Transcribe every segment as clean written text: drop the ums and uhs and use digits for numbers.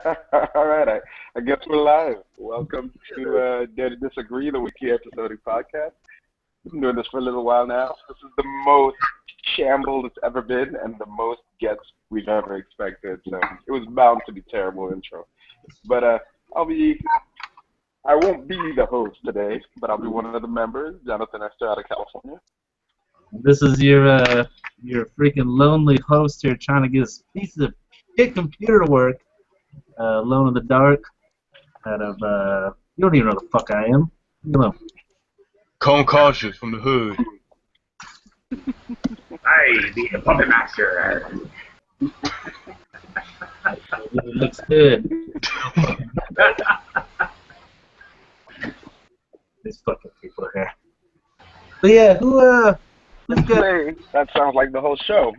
All right, I guess we're live. Welcome to Dare to Disagree, the weekly episode of podcast. We've been doing this for a little while now. This is the most shambled it's ever been and the most gets we've ever expected. So it was bound to be terrible intro. But I won't be the host today, but I'll be one of the members, Jonathan Esther out of California. This is your freaking lonely host here trying to get a piece of shit computer to work. Alone in the dark. Out of you don't even know the fuck I am. You know. Cone Cautious from the hood. I be the puppet master. It looks good. These fucking people here. But yeah, who's got? That sounds like the whole show.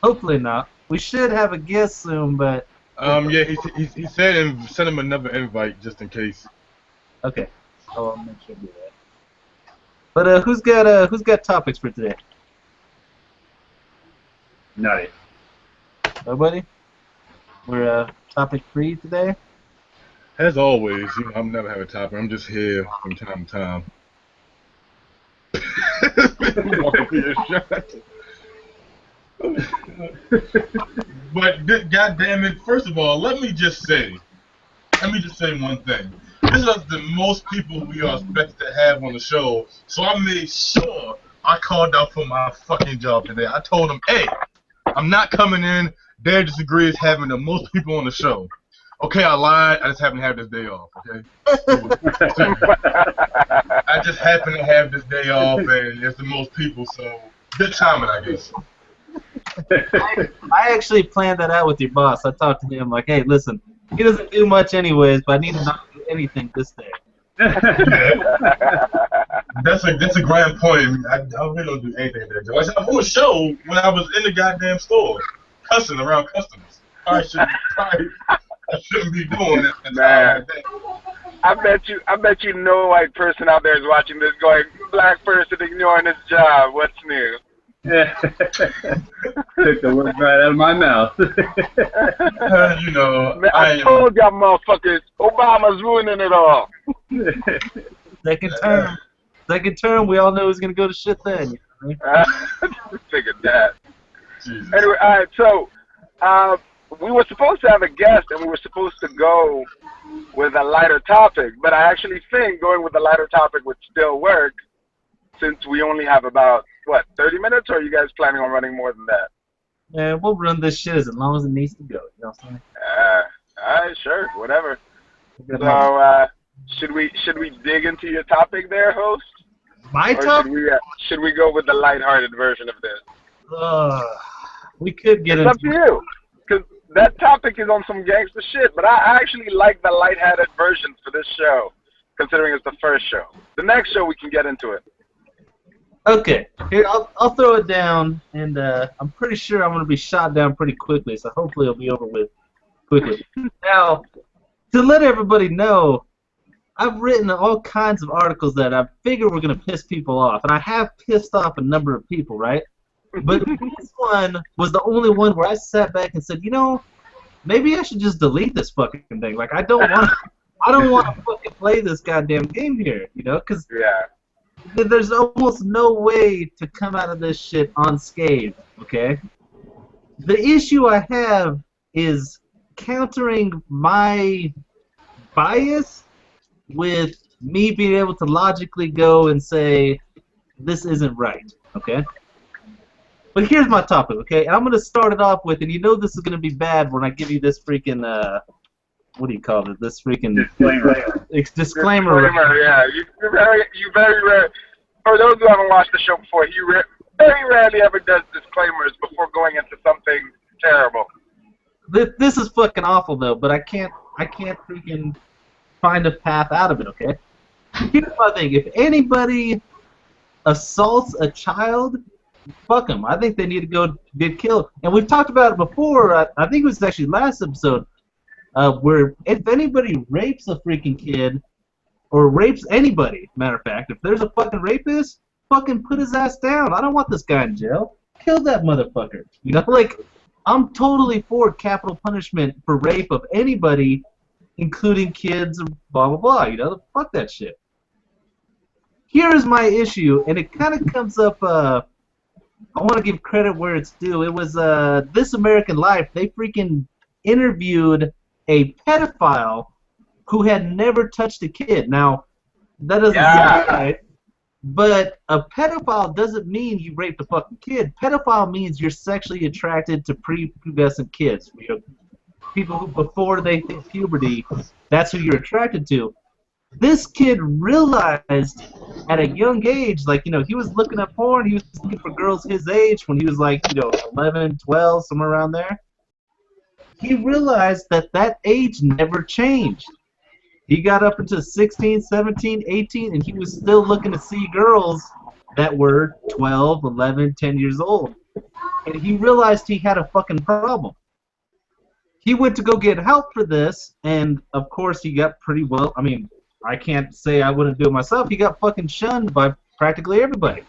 Hopefully not. We should have a guest soon, but Yeah, he said and send him another invite just in case. okay. I'll make sure to do that. But who's got topics for today? Nutty. Nobody? We're topic free today. As always, you know, I'm never having a topic. I'm just here from time to time. But goddamn it! First of all, let me just say one thing. This is the most people we are expected to have on the show, so I made sure I called out for my fucking job today. I told them, hey, I'm not coming in. Dare Disagree is having the most people on the show. Okay, I lied. I just happen to have this day off, okay? I just happen to have this day off, and it's the most people, so good timing, I guess. I actually planned that out with your boss. I talked to him like, hey, listen, he doesn't do much anyways, but I need to not do anything this day. That's a grand point. I really don't do anything there. I said, I was show when I was in the goddamn store, cussing around customers. I shouldn't be doing this. Man, I bet you no white person out there is watching this going, black person ignoring his job. What's new? Took the words right out of my mouth. You know, Man, I told y'all motherfuckers, Obama's ruining it all. Second term, we all know who's gonna go to shit then. You know? Figured that. Jesus. Anyway, all right, so we were supposed to have a guest, and we were supposed to go with a lighter topic, but I actually think going with a lighter topic would still work, since we only have about, 30 minutes, or are you guys planning on running more than that? Yeah, we'll run this shit as long as it needs to go. You know what I'm saying? Alright, sure, whatever. So, should we dig into your topic there, host? My or topic? should we go with the lighthearted version of this? We could get It's up to you, because that topic is on some gangster shit, but I actually like the lighthearted version for this show, considering it's the first show. The next show, we can get into it. Okay, here I'll throw it down, and I'm pretty sure I'm gonna be shot down pretty quickly, so hopefully it'll be over with quickly. Now, to let everybody know, I've written all kinds of articles that I figure were gonna piss people off, and I have pissed off a number of people, right? But this one was the only one where I sat back and said, you know, maybe I should just delete this fucking thing. Like I don't want to fucking play this goddamn game here, you know? Because there's almost no way to come out of this shit unscathed, okay? The issue I have is countering my bias with me being able to logically go and say, this isn't right, okay? But here's my topic, okay? And I'm going to start it off with, and you know this is going to be bad when I give you this freaking, what do you call it? This freaking disclaimer. Disclaimer, yeah. You very rare. For those who haven't watched the show before, he very rarely ever does disclaimers before going into something terrible. This is fucking awful though, but I can't freaking find a path out of it, okay? Here's my thing: if anybody assaults a child, fuck them. I think they need to go get killed. And we've talked about it before. I think it was actually last episode. Where if anybody rapes a freaking kid, or rapes anybody, matter of fact, if there's a fucking rapist, fucking put his ass down. I don't want this guy in jail. Kill that motherfucker. You know, like, I'm totally for capital punishment for rape of anybody, including kids, blah, blah, blah. You know, fuck that shit. Here is my issue, and it kind of comes up, I want to give credit where it's due. It was This American Life. They freaking interviewed a pedophile who had never touched a kid. Now, that doesn't sound right, but a pedophile doesn't mean you raped a fucking kid. Pedophile means you're sexually attracted to prepubescent kids. You know, people who, before they hit puberty, that's who you're attracted to. This kid realized at a young age, like, you know, he was looking at porn, he was looking for girls his age when he was like, you know, 11, 12, somewhere around there. He realized that that age never changed. He got up into 16, 17, 18, and he was still looking to see girls that were 12, 11, 10 years old. And he realized he had a fucking problem. He went to go get help for this, and of course he got pretty well, I mean, I can't say I wouldn't do it myself. He got fucking shunned by practically everybody.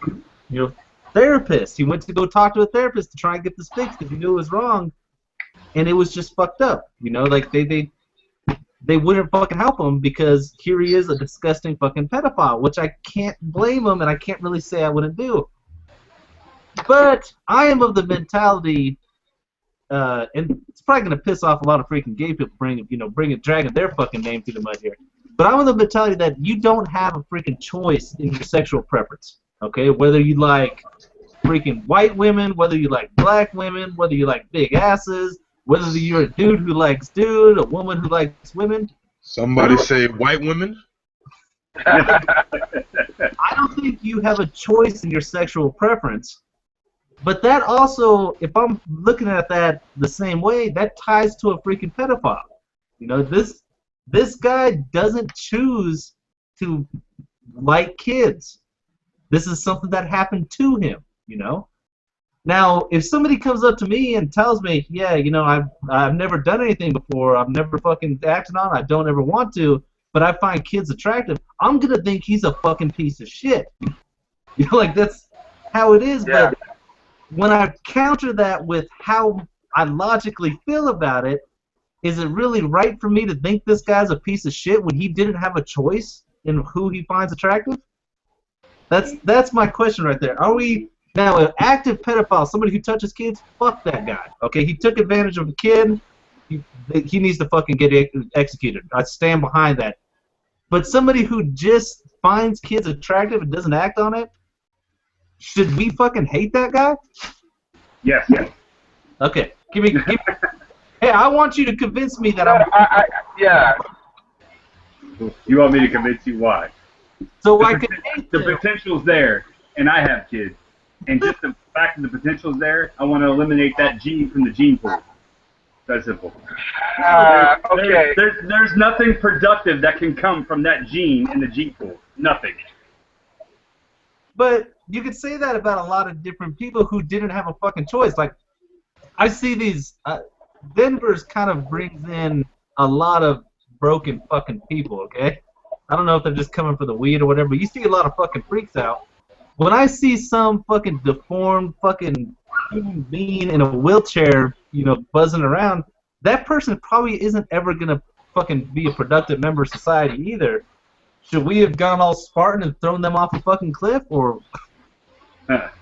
You know, therapists. He went to go talk to a therapist to try and get this fixed because he knew it was wrong, and it was just fucked up. You know, like they wouldn't fucking help him because here he is, a disgusting fucking pedophile, which I can't blame him, and I can't really say I wouldn't do. But I am of the mentality, and it's probably gonna piss off a lot of freaking gay people, dragging their fucking name through the mud here. But I'm of the mentality that you don't have a freaking choice in your sexual preference, okay? Whether you like freaking white women, whether you like black women, whether you like big asses, whether you're a dude who likes dude, a woman who likes women. Somebody say white women? I don't think you have a choice in your sexual preference. But that also, if I'm looking at that the same way, that ties to a freaking pedophile. You know, this guy doesn't choose to like kids. This is something that happened to him, you know? Now, if somebody comes up to me and tells me, yeah, you know, I've never done anything before, I've never fucking acted on, I don't ever want to, but I find kids attractive, I'm gonna think he's a fucking piece of shit. You know, like, that's how it is, Yeah. but when I counter that with how I logically feel about it, is it really right for me to think this guy's a piece of shit when he didn't have a choice in who he finds attractive? That's my question right there. Are we now an active pedophile, somebody who touches kids? Fuck that guy. Okay, he took advantage of a kid. He needs to fucking get executed. I stand behind that. But somebody who just finds kids attractive and doesn't act on it, should we fucking hate that guy? Yes. Okay, give me. Hey, I want you to convince me that I'm. Yeah. You want me to convince you why? So I can hate The them. potential's there, and I have kids. And just the fact that the potential's there, I want to eliminate that gene from the gene pool. That's simple. Okay. There's nothing productive that can come from that gene in the gene pool. Nothing. But you could say that about a lot of different people who didn't have a fucking choice. Like, I see these. Denver's kind of brings in a lot of broken fucking people, okay? I don't know if they're just coming for the weed or whatever, but you see a lot of fucking freaks out. When I see some fucking deformed fucking human being in a wheelchair, you know, buzzing around, that person probably isn't ever gonna fucking be a productive member of society either. Should we have gone all Spartan and thrown them off a fucking cliff, or?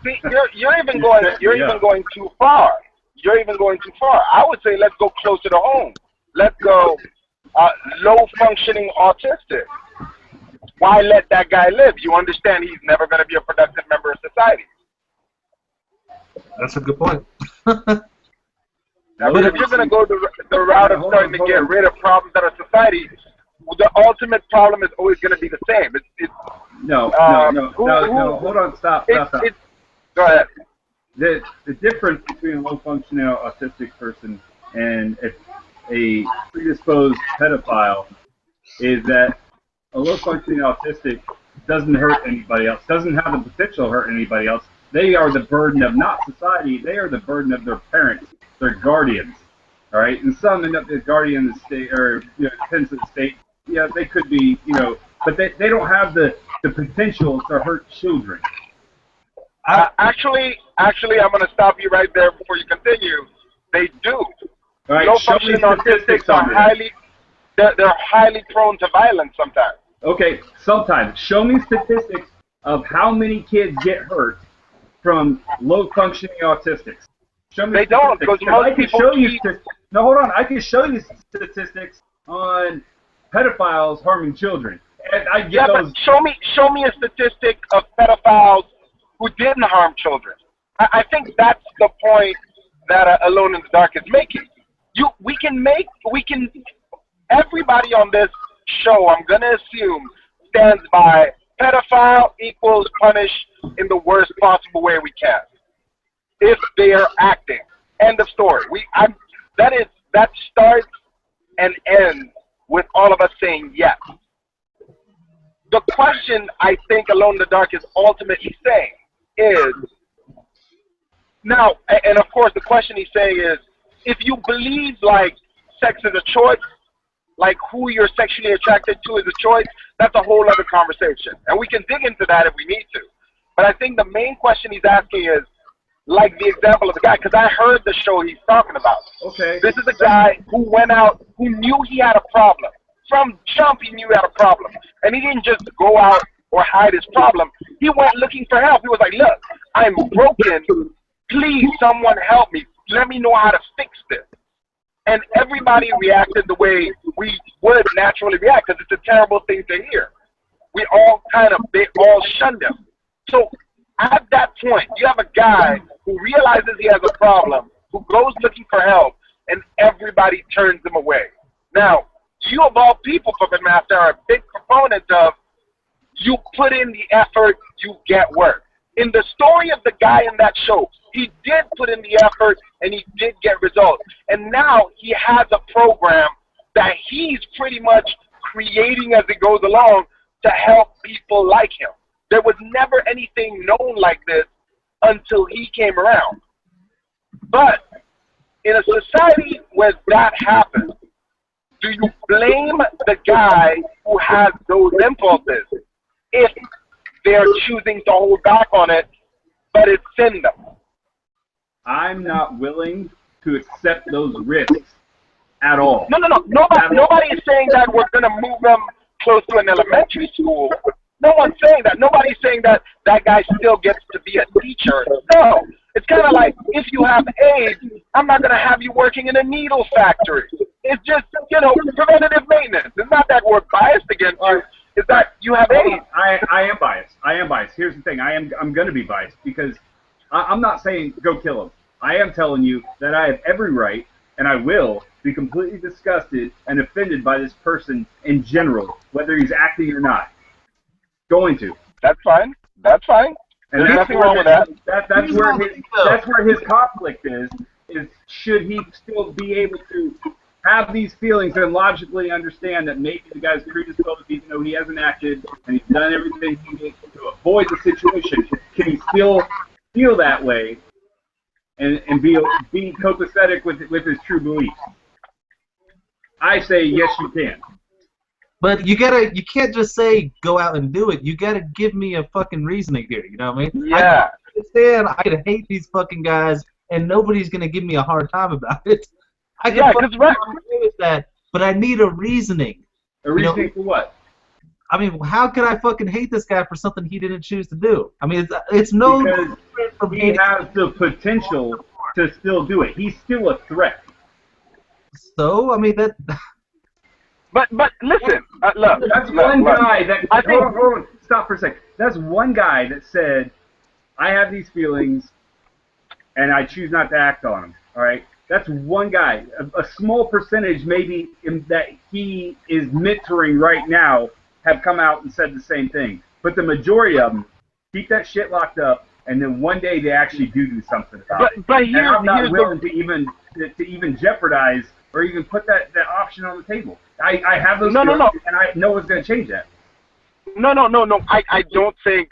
See, you're even going too far. You're even going too far. I would say let's go closer to home. Let's go low-functioning autistic. Why let that guy live? You understand he's never going to be a productive member of society. That's a good point. But if you're going to go the route of starting to get rid of problems that are society, the ultimate problem is always going to be the same. No. Hold on. Stop. Go ahead. The difference between a low-functioning autistic person and a predisposed pedophile is that a low-functioning autistic doesn't hurt anybody else, doesn't have the potential to hurt anybody else. They are the burden of not society, they are the burden of their parents, their guardians. All right? And some end up as guardian of the state, or depends on the state. Yeah, they could be, but they don't have the potential to hurt children. Actually, I'm going to stop you right there before you continue. They do. All right, Low show me functioning autistics statistics are on that. they're highly prone to violence sometimes. Okay, sometimes. Show me statistics of how many kids get hurt from low-functioning autistics. Show me They don't, statistics. because most I can people show you keep... No, hold on. I can show you statistics on pedophiles harming children. And I get Yeah, those. but show me a statistic of pedophiles who didn't harm children. I think that's the point that Alone in the Dark is making. Everybody on this show, I'm gonna assume, stands by pedophile equals punish in the worst possible way we can. If they are acting, end of story. That starts and ends with all of us saying yes. The question I think Alone in the Dark is ultimately saying is, now, and of course the question he's saying is, if you believe like sex is a choice, like who you're sexually attracted to is a choice, that's a whole other conversation. And we can dig into that if we need to. But I think the main question he's asking is, like the example of the guy, because I heard the show he's talking about. Okay. This is a guy who went out, who knew he had a problem. From jump, he knew he had a problem. And he didn't just go out or hide his problem. He went looking for help. He was like, look, I'm broken. Please, someone help me. Let me know how to fix this. And everybody reacted the way we would naturally react, because it's a terrible thing to hear. They all shunned him. So at that point, you have a guy who realizes he has a problem, who goes looking for help, and everybody turns him away. Now, you of all people, Puppet Master, are a big proponent of you put in the effort, you get work. In the story of the guy in that show, he did put in the effort and he did get results. And now he has a program that he's pretty much creating as it goes along to help people like him. There was never anything known like this until he came around. But in a society where that happens, do you blame the guy who has those impulses if they're choosing to hold back on it, but it's in them? I'm not willing to accept those risks at all. No. Nobody is saying that we're going to move them close to an elementary school. No one's saying that. Nobody's saying that that guy still gets to be a teacher. No. It's kind of like, if you have AIDS, I'm not going to have you working in a needle factory. It's just, preventative maintenance. It's not that we're biased against you. It's that you have AIDS. I am biased. I am biased. Here's the thing. I'm going to be biased because I'm not saying go kill him. I am telling you that I have every right, and I will, be completely disgusted and offended by this person in general, whether he's acting or not. Going to. That's fine. That's fine. And there's nothing wrong with that. That's where his conflict is should he still be able to have these feelings and logically understand that maybe the guy's predisposed even though he hasn't acted and he's done everything he needs to avoid the situation. Can he still feel that way and be copacetic with his true beliefs? I say yes, you can. But you can't just say go out and do it. You gotta give me a fucking reasoning here. You know what I mean? Yeah. I understand. I could hate these fucking guys, and nobody's gonna give me a hard time about it. I can agree with that, but I need a reasoning. A reasoning for what? I mean, how could I fucking hate this guy for something he didn't choose to do? I mean, it's no because from he has the potential to still do it. He's still a threat. So I mean that. But listen, look. That's one guy that. Hold on, stop for a second. That's one guy that said, "I have these feelings, and I choose not to act on them." All right. That's one guy. A small percentage, maybe, that he is mentoring right now, have come out and said the same thing. But the majority of them keep that shit locked up, and then one day they actually do something about it. But and I'm not willing to even jeopardize or even put that option on the table. I have those feelings, and I know what's going to change that. No. I don't think.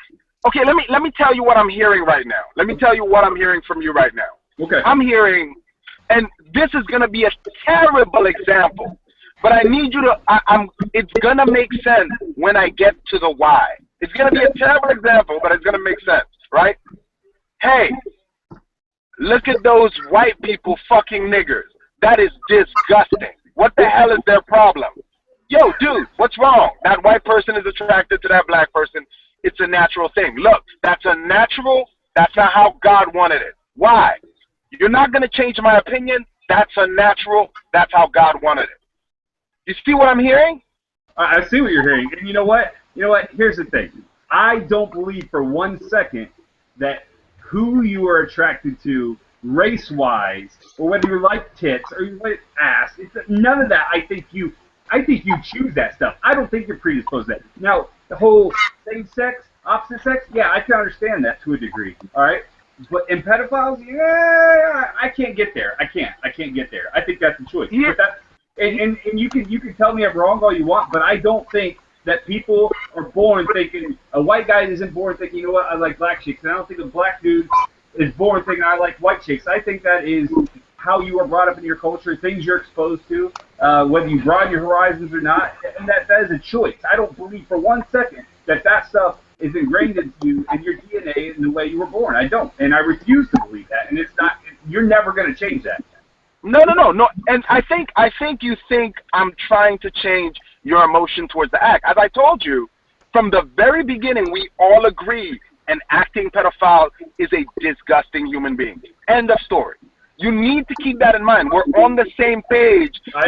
Okay, let me tell you what I'm hearing right now. Let me tell you what I'm hearing from you right now. Okay. I'm hearing, and this is going to be a terrible example, but I need you to. It's going to make sense when I get to the why. It's going to be a terrible example, but it's going to make sense, right? Hey, Look at those white people fucking niggers. That is disgusting. What the hell is their problem? Yo, dude, what's wrong? That white person is attracted to that black person. It's a natural thing. Look, that's a natural. That's not how God wanted it. Why? You're not going to change my opinion. That's a natural. That's how God wanted it. You see what I'm hearing? I see what you're hearing. And you know what? Here's the thing. I don't believe for 1 second that who you are attracted to race-wise, or whether you like tits or you like ass, none of that. I think you choose that stuff. I don't think you're predisposed to that. Now, the whole same sex, opposite sex, yeah, I can understand that to a degree. All right, but in pedophiles, yeah, I can't get there. I can't get there. I think that's a choice. Yeah. But and you can tell me I'm wrong all you want, but I don't think that people are born thinking, a white guy isn't born thinking, you know what, I like black chicks, and I don't think a black dude is born thinking I like white chicks. I think that is how you are brought up in your culture, things you're exposed to, whether you broaden your horizons or not, and that is a choice. I don't believe for 1 second that stuff is ingrained into you in your DNA in the way you were born. I don't, and I refuse to believe that, and it's not. You're never going to change that. No. And I think you think I'm trying to change your emotion towards the act. As I told you, from the very beginning, we all agree an acting pedophile is a disgusting human being. End of story. You need to keep that in mind. We're on the same page as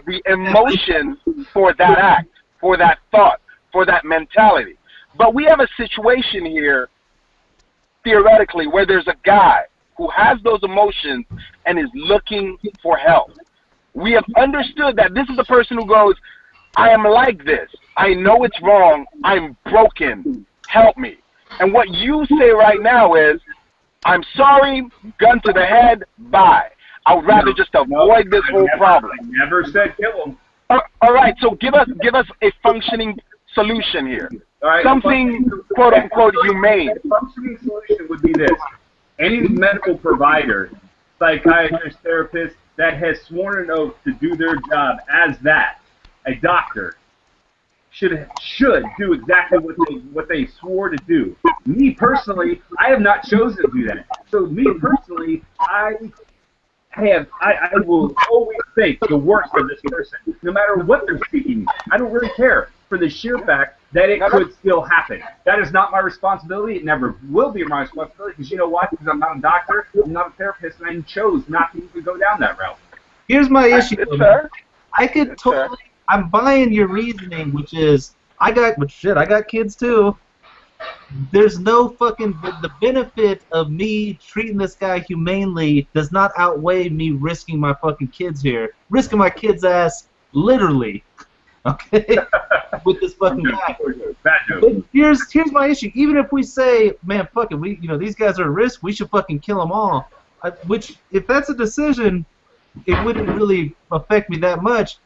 the emotion for that act, for that thought, for that mentality. But we have a situation here, theoretically, where there's a guy who has those emotions and is looking for help. We have understood that this is a person who goes, I am like this. I know it's wrong. I'm broken. Help me. And what you say right now is, I'm sorry, gun to the head, bye. I would rather just avoid this whole problem. I never said kill him. All right, so give us a functioning solution here. All right, something, quote unquote, humane. The functioning solution would be this. Any medical provider, psychiatrist, therapist that has sworn an oath to do their job as that, a doctor, should do exactly what they swore to do. Me personally, I have not chosen to do that. So me personally, I will always think the worst of this person, no matter what they're speaking. I don't really care, for the sheer fact that it could still happen. That is not my responsibility. It never will be my responsibility, because you know what? Because I'm not a doctor, I'm not a therapist, and I chose not to even go down that route. Here's my issue. It's fair. I could totally. I'm buying your reasoning, which is I got kids too. There's no fucking the benefit of me treating this guy humanely does not outweigh me risking my fucking kids here, risking my kids' ass literally. Okay, with this fucking guy. But here's my issue. Even if we say, man, fuck it, these guys are at risk, we should fucking kill them all. Which, if that's a decision, it wouldn't really affect me that much.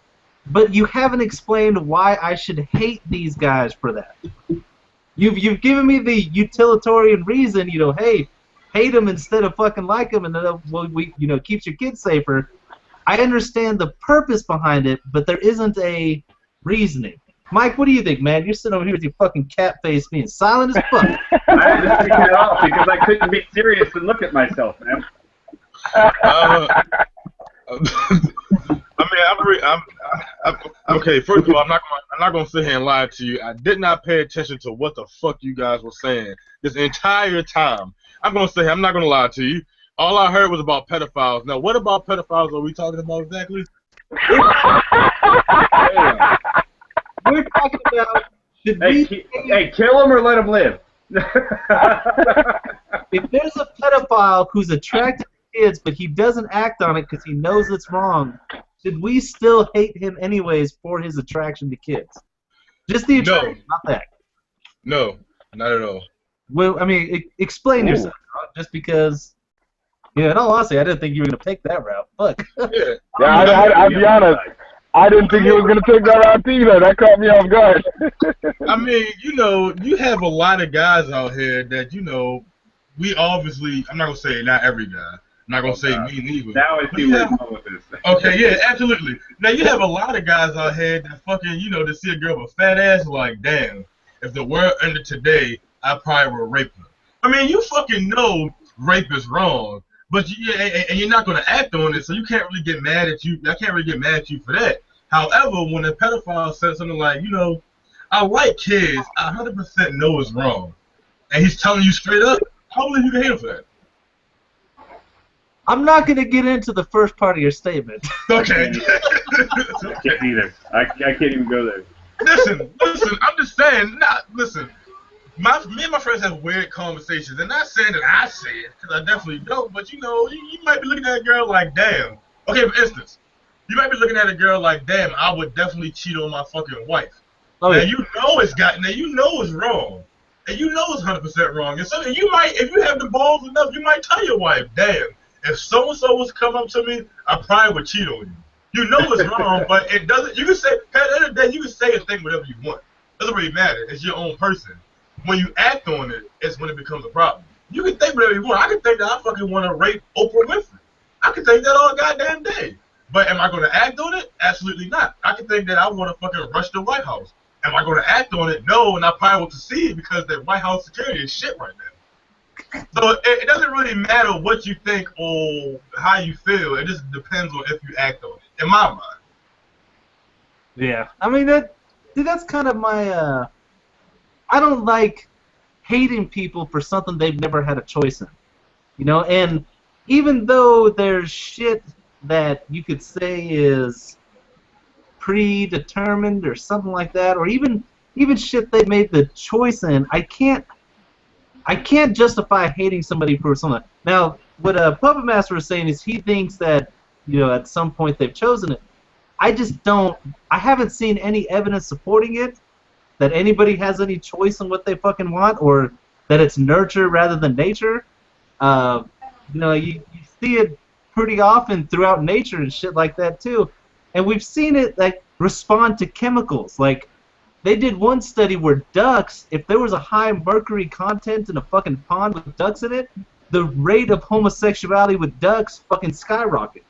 But you haven't explained why I should hate these guys for that. You've given me the utilitarian reason, hey, hate them instead of fucking like them, and keeps your kids safer. I understand the purpose behind it, but there isn't a reasoning. Mike, what do you think, man? You're sitting over here with your fucking cat face being silent as fuck. I had to figure it out because I couldn't be serious and look at myself, man. Okay. First of all, I'm not gonna sit here and lie to you. I did not pay attention to what the fuck you guys were saying this entire time. I'm not gonna lie to you. All I heard was about pedophiles. Now, what about pedophiles are we talking about exactly? We're talking about hey, kill him or let him live. If there's a pedophile who's attracted to kids, but he doesn't act on it because he knows it's wrong, should we still hate him anyways for his attraction to kids? Just the attraction, not that. No, not at all. Well, I mean, explain yourself, just because. Yeah, in all honesty, I didn't think you were going to take that route. Fuck. Yeah, I'll be honest. I didn't think you were going to take that route either. That caught me off guard. I mean, you have a lot of guys out here that, we obviously, I'm not going to say not every guy. I'm not going to say me neither. Now I see where you're going with this. Okay, yeah, absolutely. Now, you have a lot of guys out here that fucking, to see a girl with a fat ass, like, damn, if the world ended today, I probably would rape her. I mean, you fucking know rape is wrong. But and you're not going to act on it, so you can't really get mad at you. I can't really get mad at you for that. However, when a pedophile says something like, I like kids, I 100% know it's wrong, and he's telling you straight up, I believe you can hate him for that. I'm not going to get into the first part of your statement. Okay. I can't either. I can't even go there. Listen, I'm just saying, listen, me and my friends have weird conversations, and not saying that I say it, because I definitely don't, but you might be looking at a girl like, damn. Okay, for instance, you might be looking at a girl like, damn, I would definitely cheat on my fucking wife. Oh, now, yeah. you know it's wrong. And you know it's 100% wrong. And so you might, if you have the balls enough, you might tell your wife, damn, if so-and-so was to come up to me, I probably would cheat on you. You know it's wrong, but it doesn't, you can say, at the end of the day, you can say and think whatever you want. It doesn't really matter. It's your own person. When you act on it, it's when it becomes a problem. You can think whatever you want. I can think that I fucking want to rape Oprah Winfrey. I can think that all goddamn day. But am I going to act on it? Absolutely not. I can think that I want to fucking rush the White House. Am I going to act on it? No, and I probably want to see it because the White House security is shit right now. So it doesn't really matter what you think or how you feel. It just depends on if you act on it, in my mind. Yeah. I mean, that's kind of my, I don't like hating people for something they've never had a choice in. And even though there's shit that you could say is predetermined or something like that, or even shit they made the choice in, I can't justify hating somebody for something. Now, what Puppet Master was saying is he thinks that, at some point they've chosen it. I just don't. I haven't seen any evidence supporting it, that anybody has any choice in what they fucking want, or that it's nurture rather than nature. You see it pretty often throughout nature and shit like that too. And we've seen it respond to chemicals. Like, they did one study where ducks, if there was a high mercury content in a fucking pond with ducks in it, the rate of homosexuality with ducks fucking skyrocketed.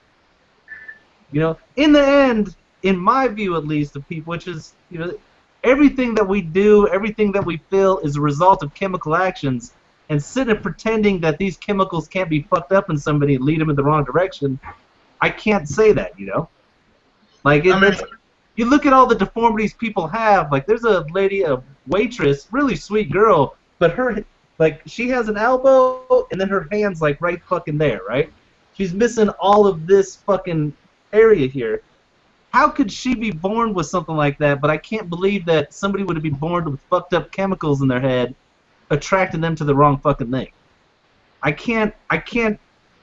In the end, in my view at least, of people, which is, everything that we do, everything that we feel is a result of chemical actions, and sitting and pretending that these chemicals can't be fucked up in somebody and lead them in the wrong direction, I can't say that, Like, you look at all the deformities people have. Like, there's a lady, a waitress, really sweet girl, but she has an elbow, and then her hand's, right fucking there, right? She's missing all of this fucking area here. How could she be born with something like that, but I can't believe that somebody would be born with fucked up chemicals in their head attracting them to the wrong fucking thing. I can't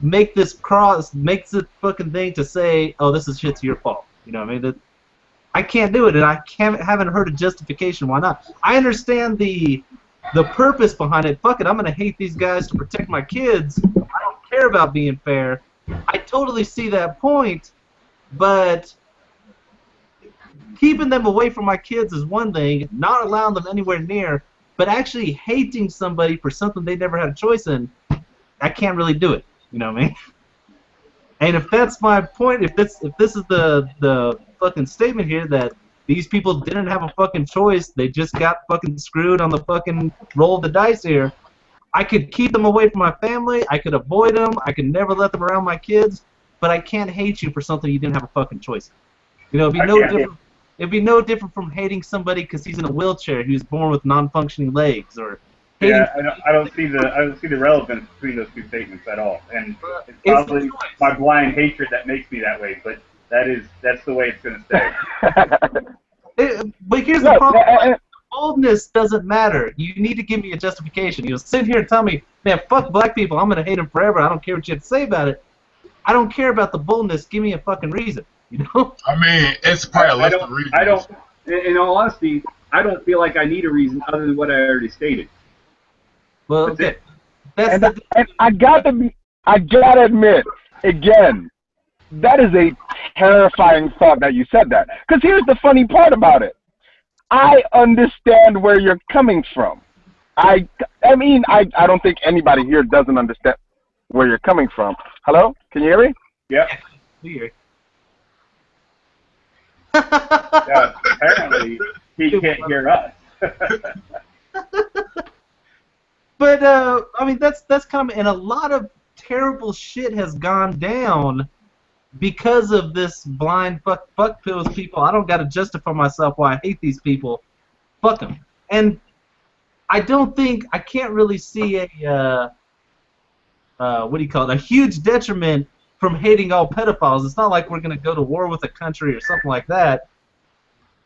make this fucking thing to say, oh, this is shit's your fault. You know what I mean? I can't do it, and I haven't heard a justification why not. I understand the purpose behind it. Fuck it, I'm gonna hate these guys to protect my kids. I don't care about being fair. I totally see that point, but keeping them away from my kids is one thing, not allowing them anywhere near, but actually hating somebody for something they never had a choice in, I can't really do it. You know what I mean? And if that's my point, if this is the fucking statement here that these people didn't have a fucking choice, they just got fucking screwed on the fucking roll of the dice here, I could keep them away from my family, I could avoid them, I could never let them around my kids, but I can't hate you for something you didn't have a fucking choice in. It'd be no different from hating somebody because he's in a wheelchair who's born with non-functioning legs, or yeah, I don't see the relevance between those two statements at all, and it's probably my blind hatred that makes me that way. But that's the way it's going to stay. But here's the problem: boldness doesn't matter. You need to give me a justification. Sit here and tell me, man, fuck black people. I'm going to hate them forever. I don't care what you have to say about it. I don't care about the boldness. Give me a fucking reason. I mean, it's probably less the reason. I don't. In all honesty, I don't feel like I need a reason other than what I already stated. Well, okay. And I gotta admit, again, that is a terrifying thought that you said that. Because here's the funny part about it. I understand where you're coming from. I mean, I don't think anybody here doesn't understand where you're coming from. Hello? Can you hear me? Yep. Weird. Yeah, apparently he can't hear us. But I mean, that's kind of, and a lot of terrible shit has gone down because of this blind fuck pills people. I don't got to justify myself why I hate these people. Fuck them. And I can't really see a what do you call it? A huge detriment from hating all pedophiles. It's not like we're gonna go to war with a country or something like that.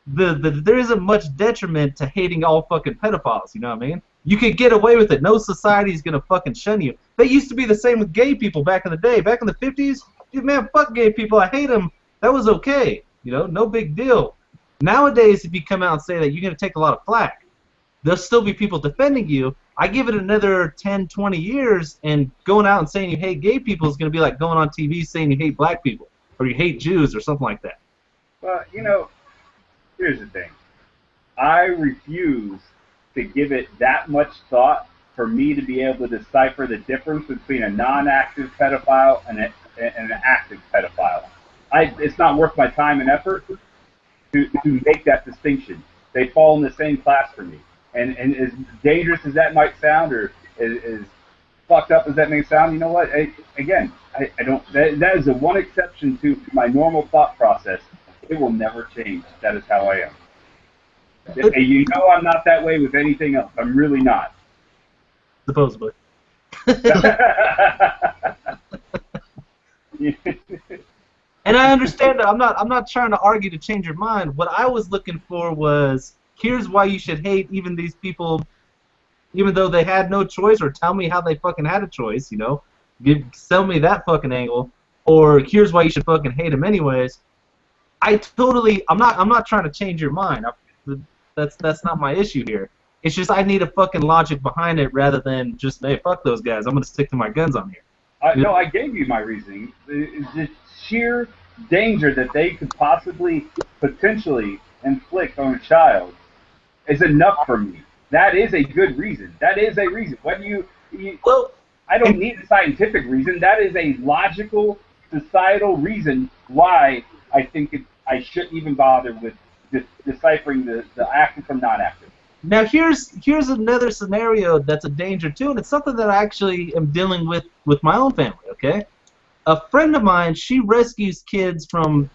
There isn't much detriment to hating all fucking pedophiles. You know what I mean? You can get away with it. No society is gonna fucking shun you. They used to be the same with gay people back in the day. Back in the 50s, dude, man, fuck gay people. I hate them. That was okay. You know, no big deal. Nowadays, if you come out and say that, you're gonna take a lot of flack. There'll still be people defending you. I give it another 10, 20 years, and going out and saying you hate gay people is going to be like going on TV saying you hate black people or you hate Jews or something like that. Well, you know, here's the thing. I refuse to give it that much thought for me to be able to decipher the difference between a non-active pedophile and an active pedophile. It's not worth my time and effort to make that distinction. They fall in the same class for me. And as dangerous as that might sound, or as fucked up as that may sound, you know what? I don't. That is the one exception to my normal thought process. It will never change. That is how I am. You know, I'm not that way with anything else. I'm really not. Supposedly. And I understand that. I'm not trying to argue to change your mind. What I was looking for was, here's why you should hate even these people, even though they had no choice, or tell me how they fucking had a choice, you know? Sell me that fucking angle, or here's why you should fucking hate them anyways. I'm not trying to change your mind. That's not my issue here. It's just I need a fucking logic behind it rather than just, hey, fuck those guys. I'm gonna stick to my guns on here. No, I gave you my reasoning. It's just sheer danger that they could possibly, potentially inflict on a child is enough for me. That is a good reason. That is a reason. Well, I don't need a scientific reason. That is a logical, societal reason why I think I shouldn't even bother with deciphering the active from non-active. Now here's another scenario that's a danger too, and it's something that I actually am dealing with my own family. Okay, a friend of mine, she rescues kids from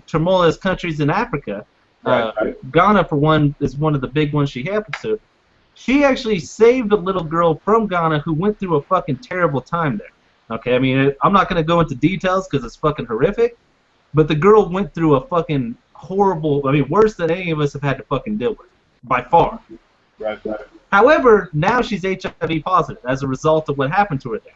tumultuous countries in Africa. Ghana, for one, is one of the big ones she happens to. She actually saved a little girl from Ghana who went through a fucking terrible time there. Okay, I mean, I'm not going to go into details because it's fucking horrific, but the girl went through a fucking horrible, I mean, worse than any of us have had to fucking deal with, by far. Right. However, now she's HIV positive as a result of what happened to her there.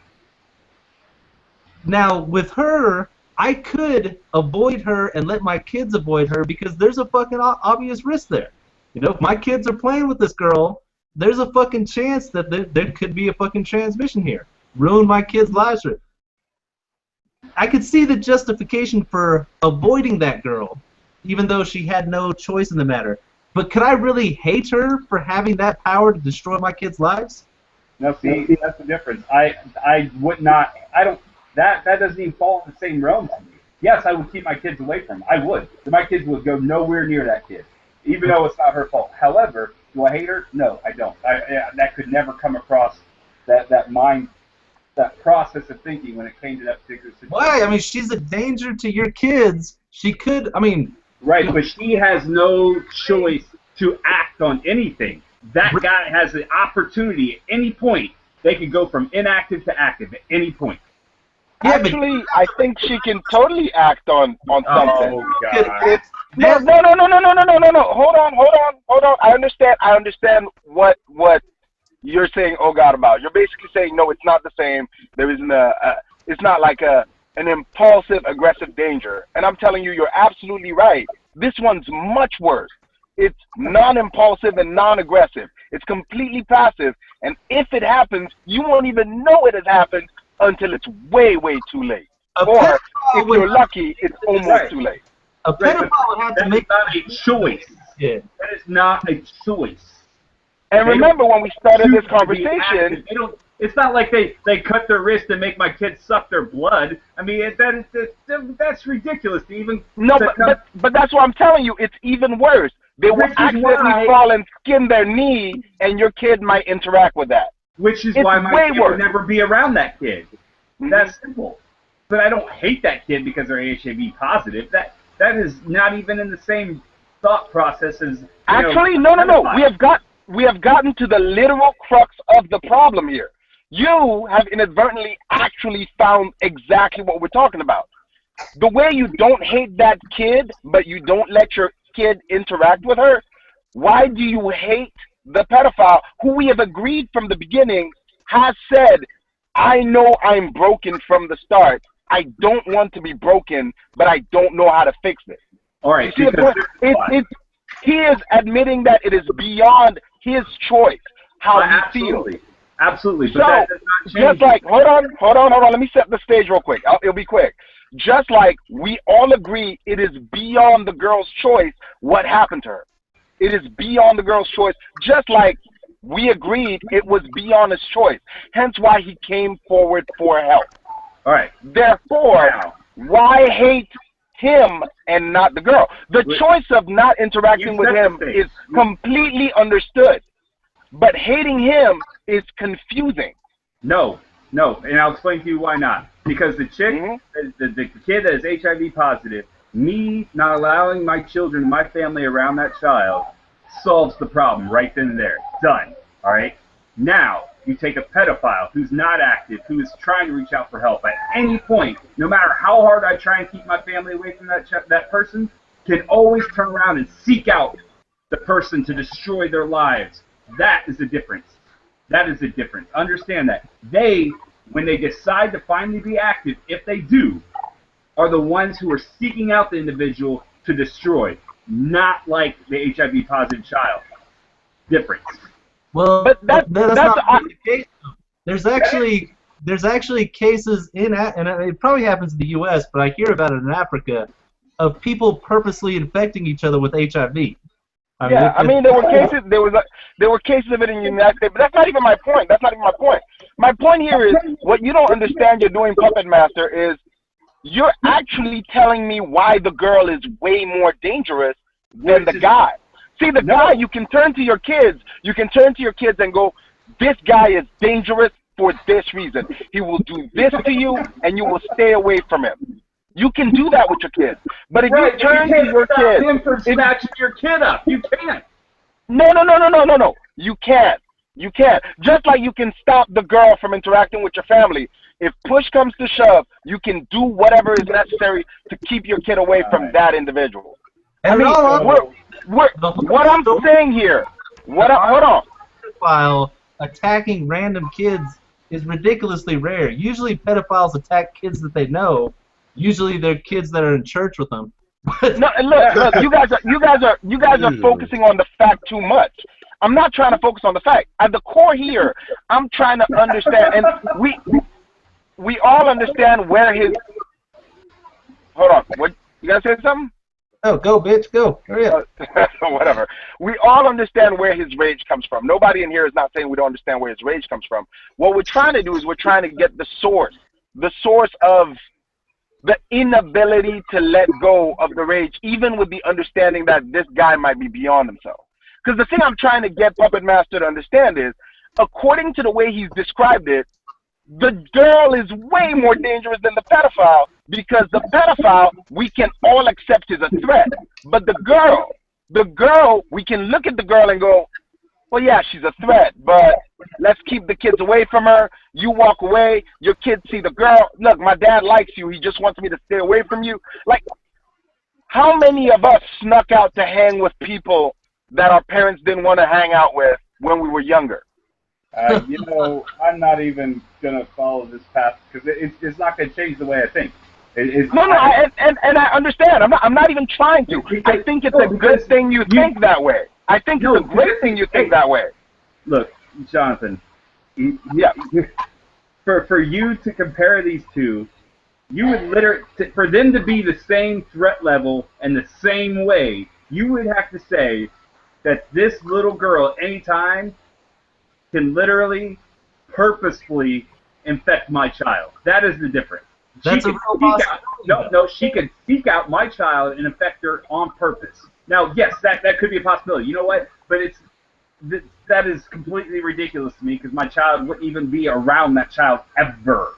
Now, with her, I could avoid her and let my kids avoid her because there's a fucking obvious risk there. You know, if my kids are playing with this girl, there's a fucking chance that there could be a fucking transmission here. Ruin my kids' lives with it. I could see the justification for avoiding that girl, even though she had no choice in the matter. But could I really hate her for having that power to destroy my kids' lives? No, see, that's the difference. I would not. I don't. That doesn't even fall in the same realm to me. Yes, I would keep my kids away from her. I would. My kids would go nowhere near that kid, even though it's not her fault. However, do I hate her? No, I don't. That could never come across that mind, that process of thinking when it came to that particular situation. Why? I mean, she's a danger to your kids. She could, I mean... Right, but she has no choice to act on anything. That guy has the opportunity at any point. They could go from inactive to active at any point. Yeah, actually, I think she can totally act on something. Oh, God. No. Hold on. I understand what you're saying, oh God, about. You're basically saying, no, it's not the same. There isn't it's not like an impulsive, aggressive danger. And I'm telling you, you're absolutely right. This one's much worse. It's non-impulsive and non-aggressive. It's completely passive. And if it happens, you won't even know it has happened until it's way, way too late. Or, if you're lucky, it's almost too late. A pedophile would have to make... That is not a choice. Yeah. That is not a choice. And remember when we started this conversation... It's not like they cut their wrist and make my kids suck their blood. I mean, that's ridiculous to even... No, but that's what I'm telling you. It's even worse. They will accidentally fall and skin their knee, and your kid might interact with that. Which is It's why my way kid worse. would never be around that kid. Mhm. That's simple. But I don't hate that kid because they're HIV positive. That is not even in the same thought process as Actually, no. We have gotten to the literal crux of the problem here. You have inadvertently actually found exactly what we're talking about. The way you don't hate that kid, but you don't let your kid interact with her, why do you hate the pedophile who we have agreed from the beginning has said, I know I'm broken from the start. I don't want to be broken, but I don't know how to fix it. All right, You see the point? He is admitting that it is beyond his choice how he feels. Absolutely. But So, that does not change. just like, hold on. Let me set the stage real quick. It'll be quick. Just like we all agree it is beyond the girl's choice what happened to her. It is beyond the girl's choice, just like we agreed it was beyond his choice. Hence why he came forward for help. All right. Therefore, why hate him and not the girl? The choice of not interacting with him is completely understood. But hating him is confusing. No, and I'll explain to you why not. Because the chick, the kid that is HIV positive, me not allowing my children, my family around that child, solves the problem right then and there. Done. All right? Now, you take a pedophile who's not active, who is trying to reach out for help at any point, no matter how hard I try and keep my family away from that person, can always turn around and seek out the person to destroy their lives. That is the difference. That is the difference. Understand that. They, when they decide to finally be active, if they do, are the ones who are seeking out the individual to destroy, not like the HIV positive child. Difference. Well, But that's that's not the case. There's actually cases and it probably happens in the U.S., but I hear about it in Africa, of people purposely infecting each other with HIV. There were cases of it in the United States, but that's not even my point. My point here is what you don't understand you're doing, Puppet Master, is you're actually telling me why the girl is way more dangerous than the guy. See, the guy, you can turn to your kids and go, this guy is dangerous for this reason. He will do this to you, and you will stay away from him. You can do that with your kids. But if you turn to your kid, him from snatching your kid up. You can't. No. You can't. You can't. Just like you can stop the girl from interacting with your family. If push comes to shove, you can do whatever is necessary to keep your kid away from that individual. And what I'm saying here, hold on. Pedophile attacking random kids is ridiculously rare. Usually pedophiles attack kids that they know. Usually they're kids that are in church with them. No, look, you guys are focusing on the fact too much. I'm not trying to focus on the fact. At the core here, I'm trying to understand, and we all understand where his. Hold on, what you gotta say something? Oh, go, bitch, go. Hurry up. Whatever. We all understand where his rage comes from. Nobody in here is not saying we don't understand where his rage comes from. What we're trying to do is we're trying to get the source of the inability to let go of the rage, even with the understanding that this guy might be beyond himself. Because the thing I'm trying to get Puppet Master to understand is, according to the way he's described it, the girl is way more dangerous than the pedophile, because the pedophile, we can all accept is a threat. But the girl, we can look at the girl and go, well, yeah, she's a threat, but let's keep the kids away from her. You walk away, your kids see the girl. Look, my dad likes you. He just wants me to stay away from you. Like, how many of us snuck out to hang with people that our parents didn't want to hang out with when we were younger? I'm not even going to follow this path because it's not going to change the way I think. No, and I understand. I'm not even trying to. I think it's a good thing you think that way. I think it's a great thing you think that way. Look, Jonathan. Yeah. For you to compare these two, you would for them to be the same threat level and the same way, you would have to say that this little girl, anytime, can literally, purposefully infect my child. That is the difference. That's a real possibility. No, she could seek out my child and infect her on purpose. Now, yes, that could be a possibility. You know what? But that is completely ridiculous to me because my child wouldn't even be around that child ever.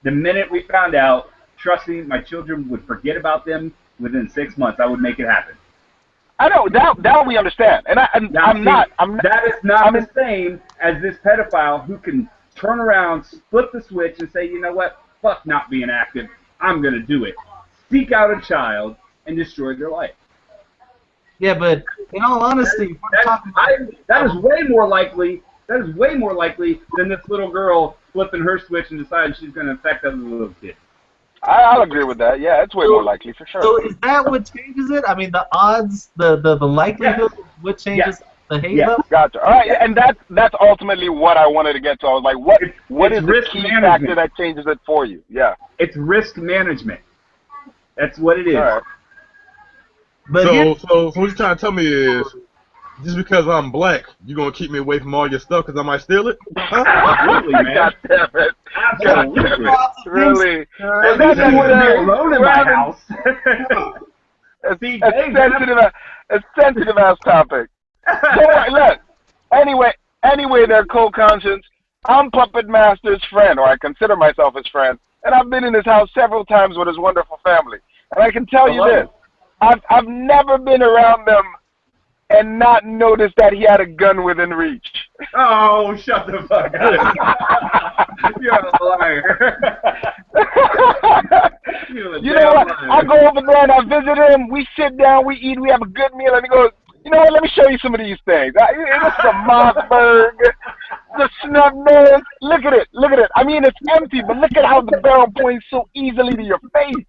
The minute we found out, trust me, my children would forget about them within 6 months. I would make it happen. I know that we understand, and I'm not. That is not the same as this pedophile who can turn around, flip the switch, and say, you know what? Fuck not being active. I'm gonna do it. Seek out a child and destroy their life. Yeah, but in all honesty, that is way more likely. That is way more likely than this little girl flipping her switch and deciding she's going to affect other little kids. I'll agree with that. Yeah, it's way more likely for sure. So is that what changes it? I mean, the odds, the likelihood, what changes the hate level? Gotcha. All right, and that's ultimately what I wanted to get to. I was like, what is the key factor that changes it for you? Yeah. It's risk management. That's what it is. All right. But so what you're trying to tell me is, just because I'm black, you're going to keep me away from all your stuff because I might steal it? Huh? Absolutely, man. God damn it. Absolutely. Really? At least I wouldn't be alone in my house. A sensitive-ass topic. So, look, anyway, they're co-conscience. I'm Puppet Master's friend, or I consider myself his friend, and I've been in his house several times with his wonderful family. And I can tell you this. I've never been around them and not noticed that he had a gun within reach. Oh, shut the fuck up. You're a liar. You know what? I go over there and I visit him. We sit down, we eat, we have a good meal, and he goes, you know what, let me show you some of these things. This is a Mossberg, the snub nose. Look at it. I mean, it's empty, but look at how the barrel points so easily to your face.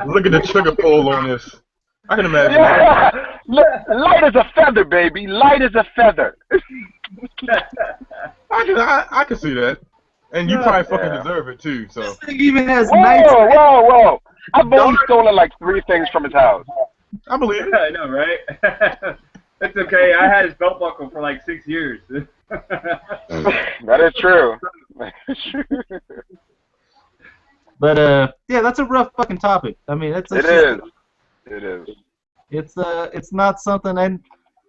Look at the trigger pull on this. I can imagine. Yeah. Look, light as a feather, baby. Light as a feather. I can see that. And you probably fucking deserve it, too. So. This thing even has Whoa. I've only stolen like 3 things from his house. I believe it. I know, right? It's okay. I had his belt buckle for like 6 years. That is true. But yeah, that's a rough fucking topic. I mean, it is. It's not something, and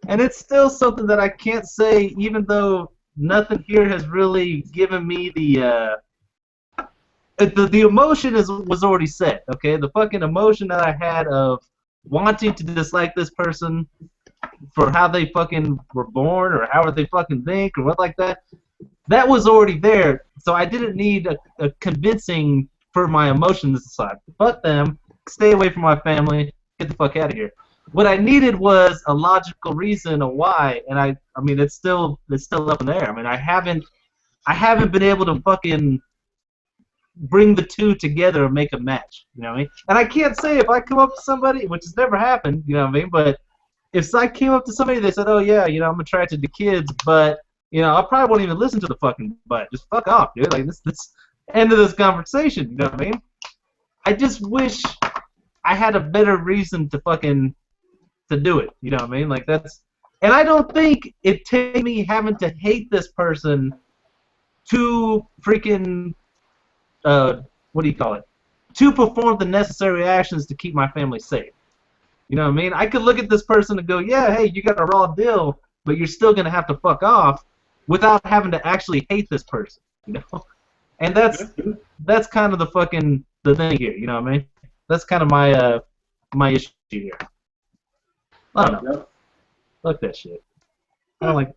it's still something that I can't say, even though nothing here has really given me the emotion was already set. Okay, the fucking emotion that I had of wanting to dislike this person for how they fucking were born or how they fucking think or what like that, that was already there. So I didn't need a convincing for my emotions to decide. Fuck them. Stay away from my family. Get the fuck out of here. What I needed was a logical reason of why, and I mean it's still up in there. I mean I haven't been able to fucking bring the two together and make a match. You know what I mean? And I can't say if I come up to somebody, which has never happened, you know what I mean? But if I came up to somebody, they said, "Oh yeah, you know I'm attracted to kids," but you know I probably won't even listen to the fucking butt. Just fuck off, dude. Like this end of this conversation. You know what I mean? I just wish I had a better reason to fucking do it. You know what I mean? Like that's, and I don't think it takes me having to hate this person to freaking what do you call it? To perform the necessary actions to keep my family safe. You know what I mean? I could look at this person and go, yeah, hey, you got a raw deal, but you're still gonna have to fuck off, without having to actually hate this person. You know? And that's kind of the thing here. You know what I mean? That's kind of my issue here. I don't know. Fuck that shit. I don't like.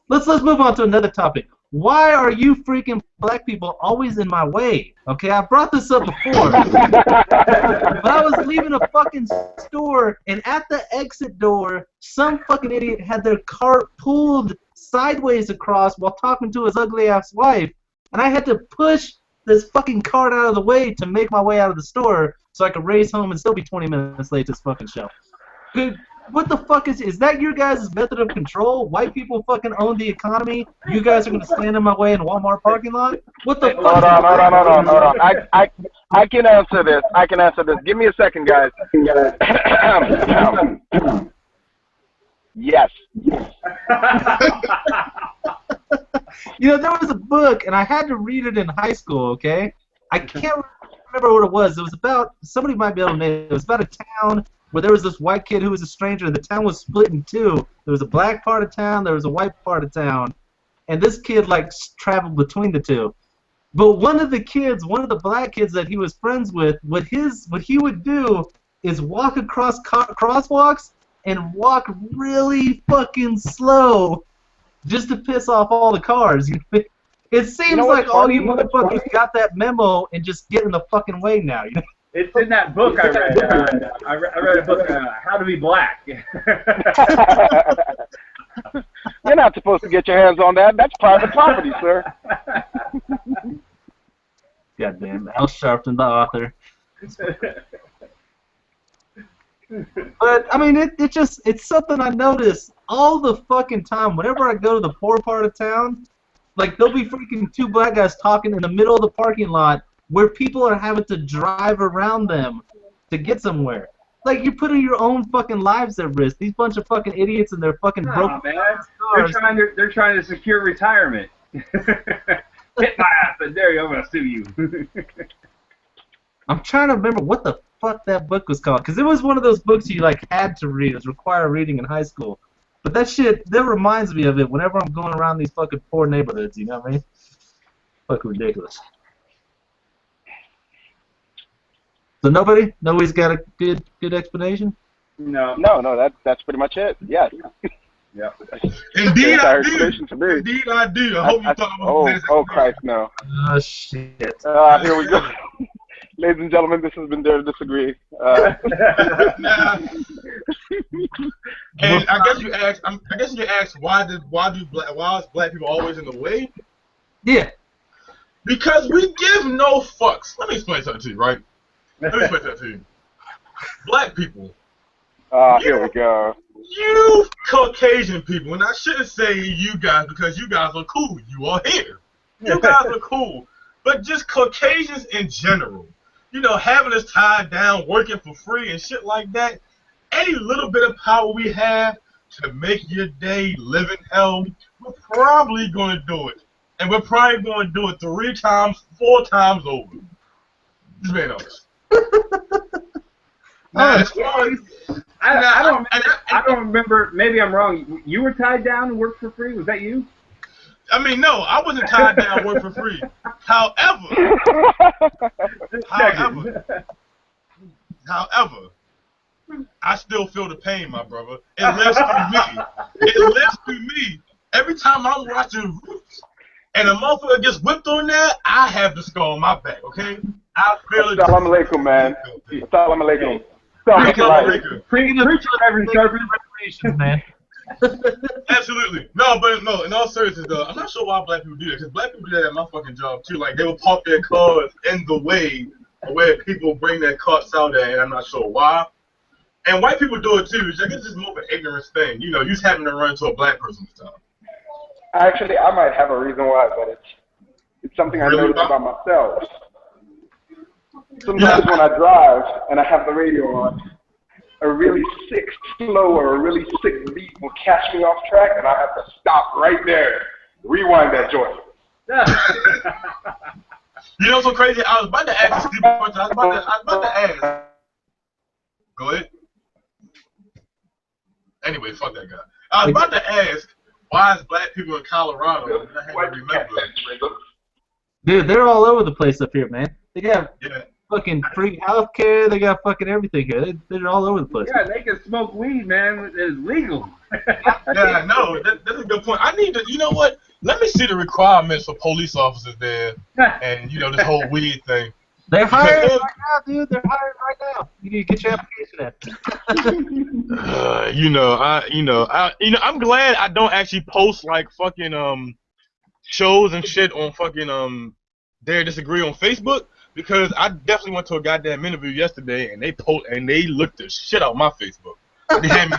Let's move on to another topic. Why are you freaking black people always in my way? Okay, I brought this up before. But I was leaving a fucking store, and at the exit door, some fucking idiot had their cart pulled sideways across while talking to his ugly ass wife, and I had to push this fucking cart out of the way to make my way out of the store so I could race home and still be 20 minutes late to this fucking show. Dude, what the fuck is that your guys' method of control? White people fucking own the economy. You guys are gonna stand in my way in a Walmart parking lot? What the fuck? Hold on. I can answer this. Give me a second, guys. Yes. You know, there was a book, and I had to read it in high school, okay? I can't remember what it was. It was about, somebody might be able to name it. It was about a town where there was this white kid who was a stranger, and the town was split in two. There was a black part of town, there was a white part of town, and this kid like traveled between the two. But one of the black kids that he was friends with, what he would do is walk across crosswalks and walk really fucking slow just to piss off all the cars. It seems like all you motherfuckers got that memo and just get in the fucking way now. It's in that book I read. I read a book, How to Be Black. You're not supposed to get your hands on that. That's private property, sir. Goddamn, Al Sharpton, the author. But I mean, it's something I notice all the fucking time. Whenever I go to the poor part of town, like there'll be freaking two black guys talking in the middle of the parking lot where people are having to drive around them to get somewhere. Like you're putting your own fucking lives at risk. These bunch of fucking idiots and their fucking broken cars. They're trying to secure retirement. Hit my ass, and there you go, I'm gonna sue you. I'm trying to remember what the fuck that book was called, because it was one of those books you like had to read. It was required reading in high school. But that reminds me of it whenever I'm going around these fucking poor neighborhoods. You know what I mean? Fucking ridiculous. So nobody's got a good explanation? No, that's pretty much it. Yes. Yeah. Indeed, I do. Indeed, I do. I hope you thought about Oh, Christ, no. Oh, shit. Here we go. Ladies and gentlemen, this has been Dare to Disagree. And I guess you asked why is black people always in the way? Yeah. Because we give no fucks. Let me explain something to you, right? Let me explain something to you. Black people. Here we go. You Caucasian people, and I shouldn't say you guys because you guys are cool. You are here. You guys are cool. But just Caucasians in general, having us tied down, working for free and shit like that, any little bit of power we have to make your day live in hell, we're probably going to do it. And we're probably going to do it 3 times, 4 times over. Just being honest. Now, as far as, I don't remember. Maybe I'm wrong. You were tied down and worked for free? Was that you? I mean, no, I wasn't tied down and worked for free. However, I still feel the pain, my brother. It lives through me. It lives through me. Every time I'm watching Roots and a motherfucker gets whipped on that, I have the scar on my back, okay? I feel it. Assalamu alaikum, man. Assalamu alaikum. Preach on every servant. Man. Absolutely. No, in all seriousness, though, I'm not sure why black people do that, because black people do that at my fucking job, too. Like, they will park their cars in the way where people bring their carts out there, and I'm not sure why. And white people do it, too. I guess it's just more of an ignorance thing. You just having to run into a black person this time. Actually, I might have a reason why, but it's something I noticed about myself. Sometimes when I drive and I have the radio on, a really sick slow or a really sick beat will catch me off track, and I have to stop right there, rewind that joint. You know what's so crazy? I was about to ask a stupid question. I was about to ask. Go ahead. Anyway, fuck that guy. I was about to ask, why is black people in Colorado? And I had to remember. Dude, they're all over the place up here, man. They got fucking free healthcare. They got fucking everything here. They're all over the place. Yeah, they can smoke weed, man. It's legal. Yeah, I know. That's a good point. I need to, you know what? Let me see the requirements for police officers there and, this whole weed thing. They're hiring right now, dude. They're hiring right now. You need to get your application in. I'm glad I don't actually post like fucking shows and shit on fucking Dare Disagree on Facebook, because I definitely went to a goddamn interview yesterday and they looked the shit out of my Facebook. They had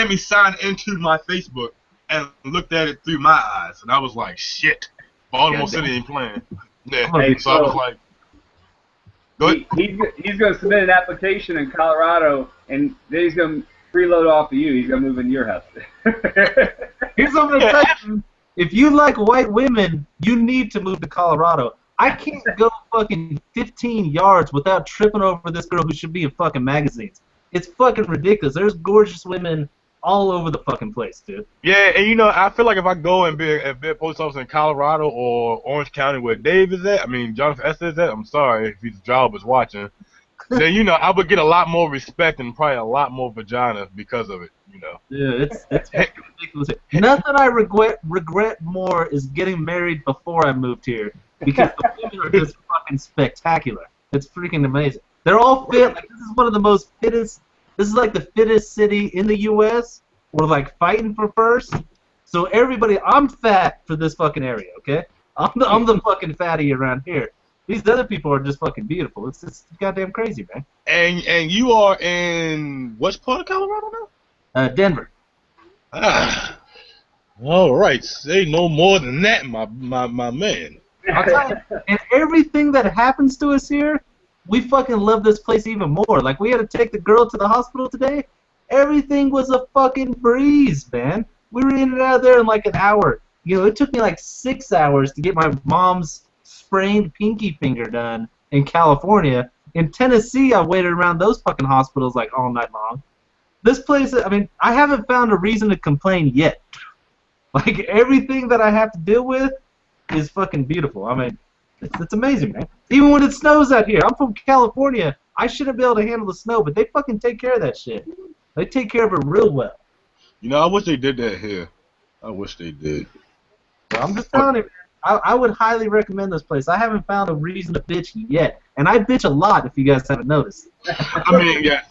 me sign into my Facebook and looked at it through my eyes, and I was like, shit, Baltimore City ain't playing. Yeah, so I was like, go ahead. He's going to submit an application in Colorado, and then he's going to freeload off of you. He's going to move into your house. Here's what I'm going to tell you. If you like white women, you need to move to Colorado. I can't go fucking 15 yards without tripping over this girl who should be in fucking magazines. It's fucking ridiculous. There's gorgeous women all over the fucking place, dude. Yeah, and you know, I feel like if I go and be a post office in Colorado or Orange County where Dave is at, I mean Jonathan S is at, I'm sorry if his job is watching, then you know I would get a lot more respect and probably a lot more vagina because of it, you know. Yeah, it's fucking ridiculous. Nothing I regret more is getting married before I moved here because the women are just fucking spectacular. It's freaking amazing. They're all fit. Like this is one of the most fittest. This is like the fittest city in the U.S. We're like fighting for first. So everybody, I'm fat for this fucking area. Okay, I'm the fucking fatty around here. These other people are just fucking beautiful. It's just goddamn crazy, man. And you are in which part of Colorado now? Denver. Ah, all right. Say no more than that, my man. I'll tell you, and everything that happens to us here, we fucking love this place even more. Like, we had to take the girl to the hospital today. Everything was a fucking breeze, man. We were in and out of there in like an hour. You know, it took me like 6 hours to get my mom's sprained pinky finger done in California. In Tennessee, I waited around those fucking hospitals like all night long. This place, I mean, I haven't found a reason to complain yet. Like, everything that I have to deal with is fucking beautiful. I mean, it's amazing, man. Even when it snows out here. I'm from California. I shouldn't be able to handle the snow, but they fucking take care of that shit. They take care of it real well. You know, I wish they did that here. I wish they did. So I'm just telling you, I would highly recommend this place. I haven't found a reason to bitch yet, and I bitch a lot if you guys haven't noticed. I mean, yeah,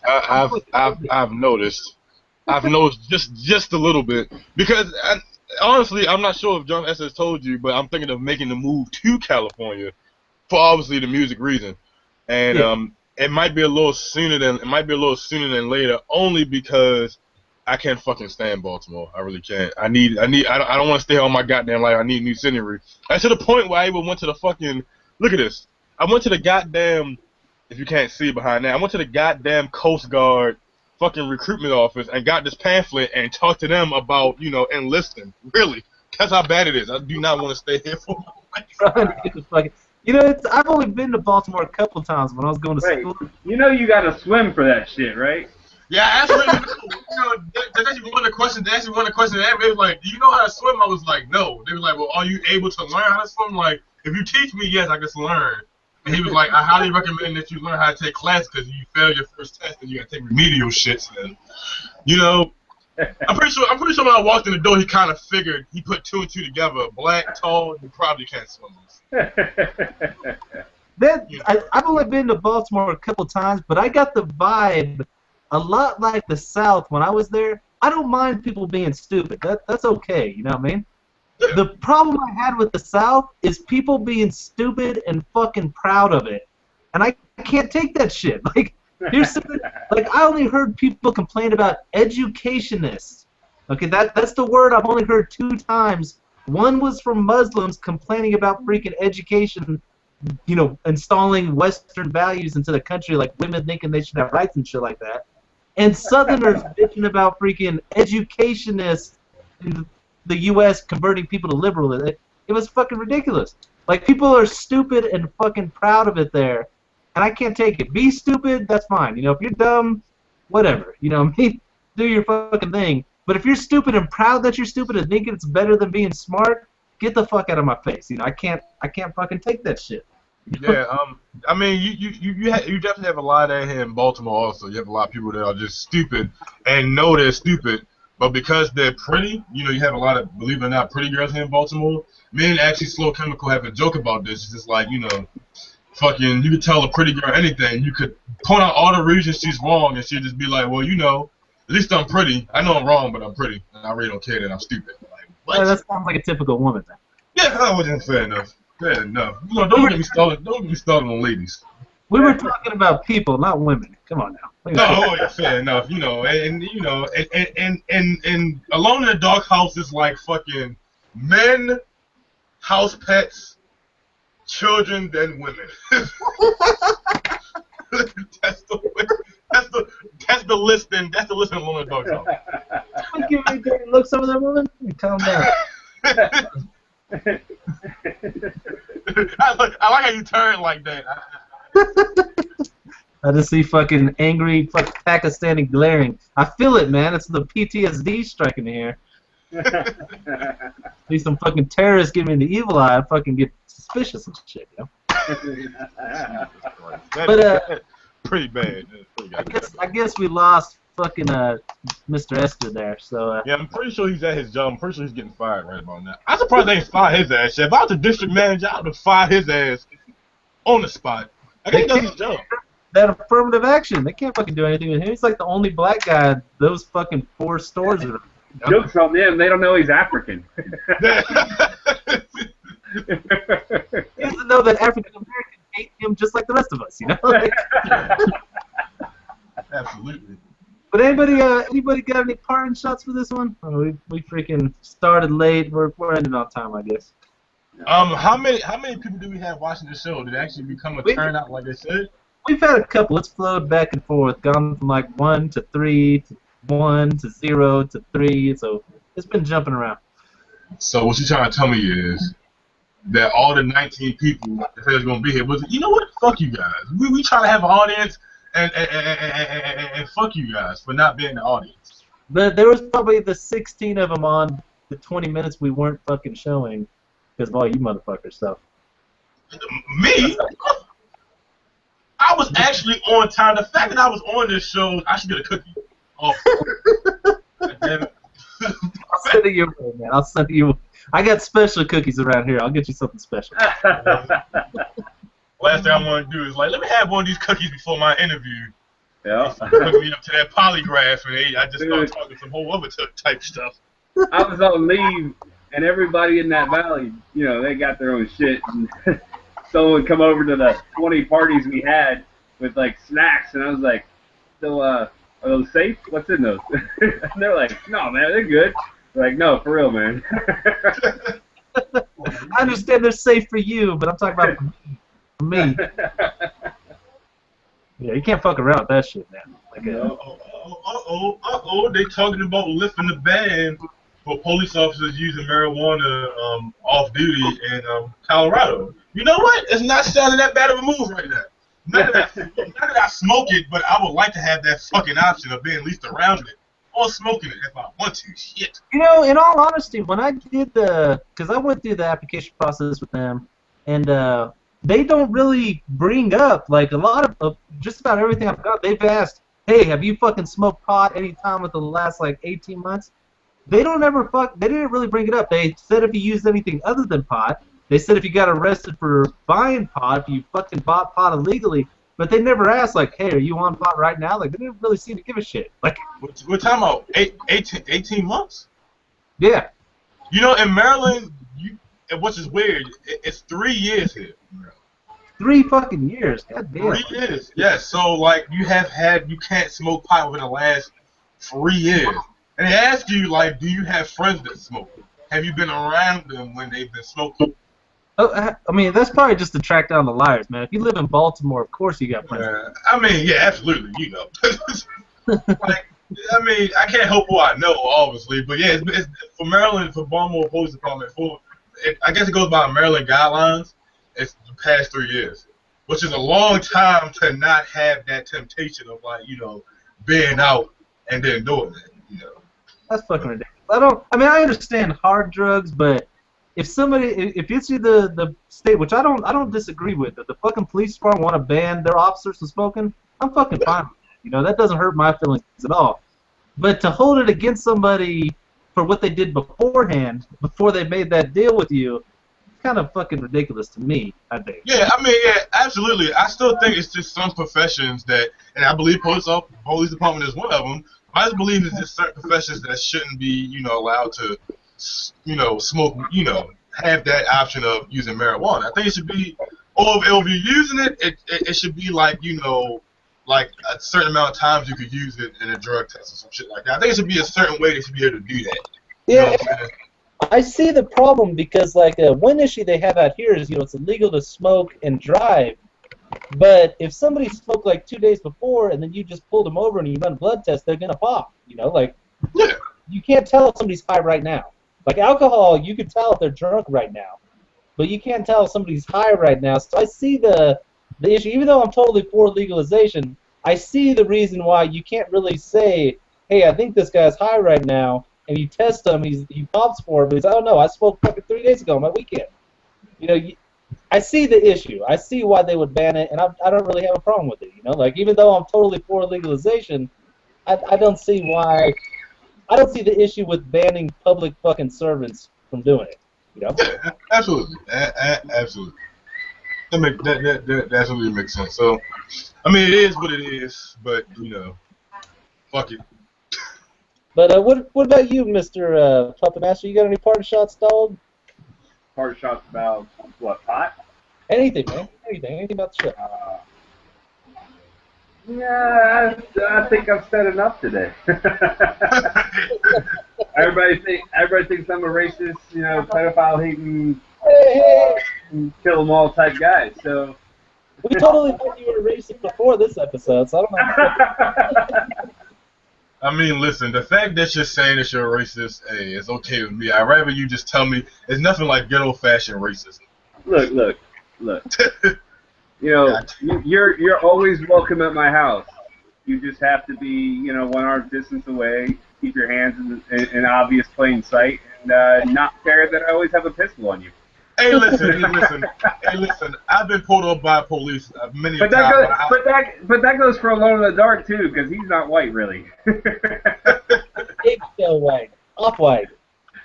I've noticed. I've noticed just a little bit because honestly, I'm not sure if John S has told you, but I'm thinking of making the move to California for obviously the music reason, and yeah. It might be a little sooner than later, only because I can't fucking stand Baltimore. I really can't. I don't want to stay all my goddamn life. I need new scenery. And to the point where I even went to the fucking, look at this. I went to the goddamn, if you can't see behind that, I went to the goddamn Coast Guard fucking recruitment office and got this pamphlet and talked to them about, you know, enlisting. Really. That's how bad it is. I do not want to stay here for my life. You know, I've only been to Baltimore a couple times when I was going to school. You know you gotta swim for that shit, right? Yeah, I asked that's actually one of the questions. They asked me one of the questions. They was like, "Do you know how to swim?" I was like, "No." They were like, "Well, are you able to learn how to swim?" Like, if you teach me, yes, I can learn. And he was like, "I highly recommend that you learn how to take class because you fail your first test and you gotta take remedial shit." And, you know, I'm pretty sure when I walked in the door, he kind of figured. He put two and two together. Black, tall, you probably can't swim. I've only been to Baltimore a couple times, but I got the vibe a lot like the South when I was there. I don't mind people being stupid. That's okay, you know what I mean? The problem I had with the South is people being stupid and fucking proud of it. And I can't take that shit. Like, here's something, like, I only heard people complain about educationists. Okay, that's the word I've only heard 2 times. One was from Muslims complaining about freaking education, you know, installing Western values into the country, like women thinking they should have rights and shit like that. And Southerners bitching about freaking educationists in the U.S. converting people to liberal. It was fucking ridiculous. Like, people are stupid and fucking proud of it there, and I can't take it. Be stupid, that's fine. You know, if you're dumb, whatever. You know what I mean? Do your fucking thing. But if you're stupid and proud that you're stupid and think it's better than being smart, get the fuck out of my face. You know, I can't fucking take that shit. Yeah, I mean, you definitely have a lot of that here in Baltimore also. You have a lot of people that are just stupid and know they're stupid, but because they're pretty, you know, you have a lot of, believe it or not, pretty girls here in Baltimore. Me and actually Slow Chemical have a joke about this. It's just like, you know, fucking, you could tell a pretty girl anything. You could point out all the reasons she's wrong, and she'd just be like, well, you know, at least I'm pretty. I know I'm wrong, but I'm pretty, and I really don't care that I'm stupid. Like, what? Yeah, that sounds like a typical woman then. Yeah, that wasn't fair enough. Fair enough. You know, don't get me started on ladies. We were talking about people, not women. Come on now. No, yeah, fair enough. You know, and you know, and Alone in the Dark House is like fucking men, house pets, children, then women. That's the list. And that's the list in Alone in the Dark House. Don't give me dirty looks over that woman. Calm down. I like how you turn like that. I just see fucking angry fucking Pakistani glaring. I feel it, man. It's the PTSD striking me here. See some fucking terrorists give me the evil eye. I fucking get suspicious and shit, you know? But pretty bad. I guess we lost fucking Mr. Esther there. So yeah, I'm pretty sure he's at his job. I'm pretty sure he's getting fired right about now. I'm surprised they ain't fired his ass. If I was the district manager, I would have fired his ass on the spot. I guess he does his job. That affirmative action, they can't fucking do anything with him. He's like the only black guy in those fucking 4 stores. Are, Joke's on them. They don't know he's African. He doesn't know that African Americans hate him just like the rest of us, you know? Like, Absolutely. but anybody got any parting shots for this one? Oh, we freaking started late. We're ending on time, I guess. How many people do we have watching the show? Did it actually become a turnout like they said? We've had a couple. It's flowed back and forth, gone from like 1 to 3 to 1 to 0 to 3. So it's been jumping around. So what you're trying to tell me is that all the 19 people that said was gonna be here was, you know what? Fuck you guys. We try to have an audience and fuck you guys for not being the audience. But there was probably the 16 of them on the 20 minutes we weren't fucking showing because of all you motherfuckers. So me? I was actually on time. The fact that I was on this show, I should get a cookie. Oh, damn it. I'll send it your way, man. I'll send you. I got special cookies around here. I'll get you something special. Last thing I want to do is like, let me have one of these cookies before my interview. Yeah. Hook me up to that polygraph, and I just started talking some whole other type stuff. I was on leave, and everybody in that valley, you know, they got their own shit. And someone come over to the 20 parties we had with like snacks, and I was like, so are those safe? What's in those? And they're like, no, man, they're good. They're like, no, for real, man. I understand they're safe for you, but I'm talking about for me. Yeah, you can't fuck around with that shit, man. Like, they talking about lifting the ban for police officers using marijuana off duty in Colorado. You know what? It's not sounding that bad of a move right now. Not that I smoke it, but I would like to have that fucking option of being at least around it or smoking it if I want to. Shit. you know, in all honesty, when I did because I went through the application process with them, and they don't really bring up, like, a lot of just about everything I've got. They've asked, hey, have you fucking smoked pot any time within the last, like, 18 months? They don't ever they didn't really bring it up. They said if you used anything other than pot. They said if you got arrested for buying pot, if you fucking bought pot illegally, but they never asked, like, hey, are you on pot right now? Like, they didn't really seem to give a shit. Like, we're talking about 18 months? Yeah. You know, in Maryland, which is weird, it's 3 years here. 3 fucking years. God damn. 3 years. Yes. So like you can't smoke pot within the last 3 years. And they ask you like, do you have friends that smoke? Have you been around them when they've been smoking? Oh, I mean, that's probably just to track down the liars, man. If you live in Baltimore, of course you got friends. I mean, yeah, absolutely. You know. Like, I mean, I can't help who I know, obviously, but yeah, it's for Maryland, for Baltimore Police Department, I guess it goes by Maryland guidelines. It's the past 3 years, which is a long time to not have that temptation of like, you know, being out and then doing it. You know. That's fucking ridiculous. I understand hard drugs, but if it's either the state, which I don't disagree with, if the fucking police department want to ban their officers from smoking, I'm fucking fine with it. You know, that doesn't hurt my feelings at all. But to hold it against somebody for what they did beforehand, before they made that deal with you, it's kind of fucking ridiculous to me, I think. Yeah, I mean, yeah, absolutely. I still think it's just some professions that, and I believe police department is one of them. I just believe it's just certain professions that shouldn't be, you know, allowed to, you know, smoke, you know, have that option of using marijuana. I think it should be, or if you're using it, it should be like, you know, like a certain amount of times you could use it in a drug test or some shit like that. I think it should be a certain way they should be able to do that. Yeah, I see the problem because, like, one issue they have out here is, you know, it's illegal to smoke and drive. But if somebody smoked like 2 days before and then you just pulled them over and you run a blood test, they're gonna pop. You know, like, you can't tell if somebody's high right now. Like alcohol, you can tell if they're drunk right now, but you can't tell if somebody's high right now. So I see the the issue. Even though I'm totally for legalization, I see the reason why you can't really say, hey, I think this guy's high right now, and you test him, he pops for it, but he's like, oh no, I smoked fucking 3 days ago on my weekend. You know, I see the issue. I see why they would ban it, and I don't really have a problem with it. You know, like even though I'm totally for legalization, I don't see why. I don't see the issue with banning public fucking servants from doing it. You know? Absolutely, absolutely. That absolutely makes sense. So, I mean, it is what it is, but you know, fuck it. But what about you, Mr. Puppet Master? You got any party shots, dog? Party shots about what, pot? Anything, man. Anything about the show. Yeah, I think I've said enough today. everybody thinks I'm a racist, you know, pedophile hating, kill them all type guy. So we totally thought you were racist before this episode, so I don't know. I mean, listen, the fact that you're saying that you're a racist, hey, it's okay with me. I'd rather you just tell me it's nothing like good old-fashioned racism. Look. You know, you're always welcome at my house. You just have to be, you know, 1 arm distance away, keep your hands in obvious plain sight, and not care that I always have a pistol on you. Hey, listen. I've been pulled over by police many times. But that goes for Alone in the Dark too, because he's not white really. Eggshell white, off-white.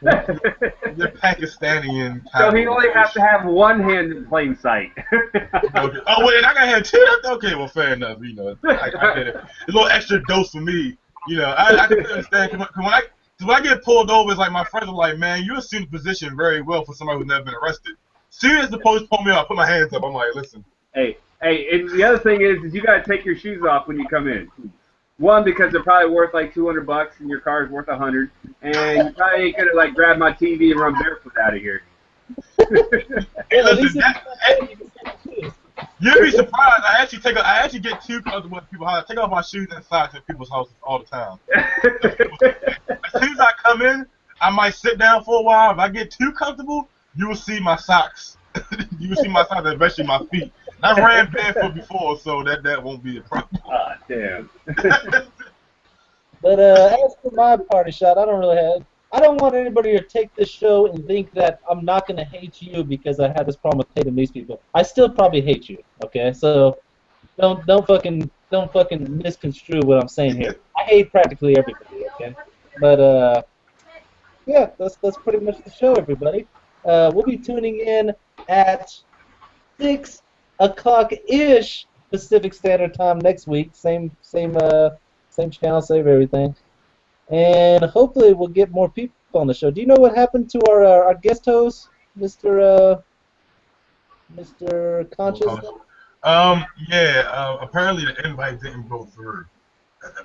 You're Pakistani. So he only has to have one hand in plain sight. Okay. Oh wait, I got hand two. Okay, well, fair enough. You know, I get it. It's a little extra dose for me. You know, I can understand. When I get pulled over, it's like my friends are like, man, you assume the position very well for somebody who's never been arrested. Soon as the police pull me up, I put my hands up. I'm like, listen. Hey, and the other thing is you gotta take your shoes off when you come in. One, because they're probably worth like $200 and your car's worth $100, and you probably ain't gonna like grab my TV and run barefoot out of here. Hey, listen, you'd be surprised. I actually get too comfortable with people. I take off my shoes and socks at people's houses all the time. As soon as I come in, I might sit down for a while. If I get too comfortable, you will see my socks. You will see my socks, and especially my feet. I've ran barefoot before, so that won't be a problem. Ah, damn. But as for my party shot, I don't want anybody to take this show and think that I'm not going to hate you because I have this problem with hating these people. I still probably hate you, okay? So don't fucking misconstrue what I'm saying here. I hate practically everybody, okay? But yeah, that's pretty much the show, everybody. We'll be tuning in at 6 o'clock-ish Pacific Standard Time next week. Same channel, same everything. And hopefully we'll get more people on the show. Do you know what happened to our guest host, Mr. Conscious? Yeah. Apparently the invite didn't go through.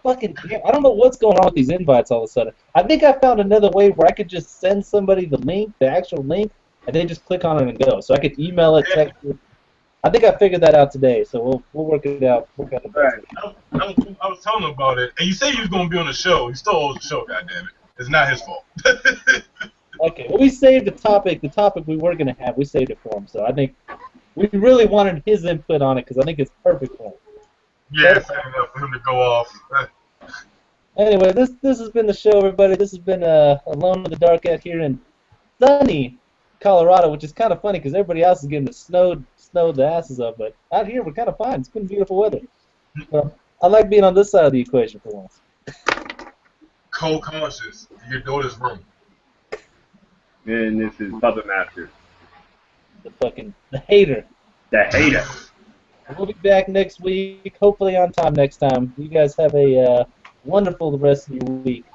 Fucking damn! I don't know what's going on with these invites all of a sudden. I think I found another way where I could just send somebody the link, the actual link, and they just click on it and go. So I could email it, text it. I think I figured that out today, so we'll work it out. Right. I was telling him about it, and you said he was going to be on the show. He still owes the show, goddammit. It's not his fault. Okay, well, we saved the topic we were going to have. We saved it for him, so I think we really wanted his input on it because I think it's perfect for him. Yeah, fair enough for him to go off. Anyway, this has been the show, everybody. This has been Alone in the Dark out here in sunny Colorado, which is kind of funny because everybody else is getting snowed the asses up, but out here we're kind of fine. It's been beautiful weather. So, I like being on this side of the equation for once. Co-conscious in your daughter's room. And this is Puppet Master. The hater. The hater. We'll be back next week, hopefully on time next time. You guys have a wonderful rest of your week.